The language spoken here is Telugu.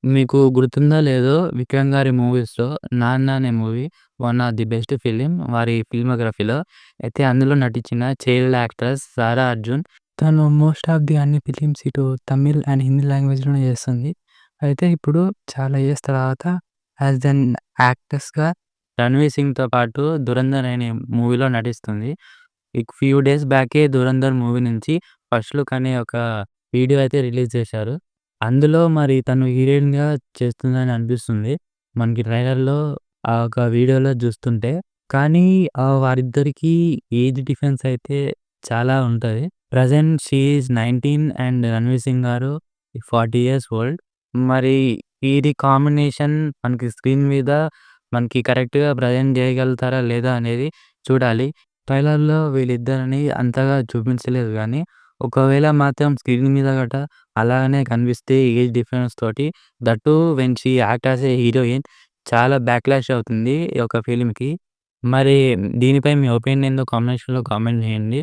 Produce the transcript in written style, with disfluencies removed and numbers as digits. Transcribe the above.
మీకు గుర్తుందో లేదో 'విక్రమ్' గారి మూవీస్‌లో 'నాన్న' అనే movie one of the best film వారి ఫిల్మోగ్రఫీలో. అయితే అందులో నటించిన చైల్డ్ యాక్ట్రెస్ 'సారా అర్జున్'. తను మోస్ట్ ఆఫ్ ది అన్ని ఫిలిమ్స్ ఇటు తమిళ్ అండ్ హిందీ లాంగ్వేజ్‌లోనే చేస్తుంది. అయితే ఇప్పుడు చాలా ఇయర్స్ తర్వాత యాస్ ఎన్ యాక్ట్రెస్‌గా 'రణ్వీర్ సింగ్‌తో' పాటు 'ధురంధర్' అనే మూవీలో నటిస్తుంది. ఫ్యూ డేస్ బ్యాకే 'ధురంధర్' మూవీ నుంచి ఫస్ట్ లుక్ అనే ఒక వీడియో అయితే రిలీజ్ చేశారు. అందులో మరి తను హీరోయిన్‌గా చేస్తుందని అనిపిస్తుంది. మనకి ట్రైలర్‌లో ఆ ఒక వీడియోలో చూస్తుంటే. కానీ వారిద్దరికీ ఏజ్ డిఫరెన్స్ అయితే చాలా ఉంటది. Present she is 19 and 'Ranveer Singh' గారు 40 ఇయర్స్ ఓల్డ్. మరి వీరి కాంబినేషన్ మనకి స్క్రీన్ మీద మనకి కరెక్ట్‌గా ప్రెజెంట్ చేయగలుగుతారా లేదా అనేది చూడాలి. ట్రైలర్‌లో వీళ్ళిద్దరిని అంతగా చూపించలేదు గానీ, ఒకవేళ మాత్రం స్క్రీన్ మీద గట అలానే కనిపిస్తే ఏజ్ డిఫరెన్స్ తోటి that too when she act as a heroine చాలా బ్యాక్‌లాష్ అవుతుంది ఈ యొక్క ఫిల్మ్‌కి. మరి దీనిపై మీ ఒపీనియన్ ఏందో కామెంట్ సెక్షన్‌లో కామెంట్ చేయండి.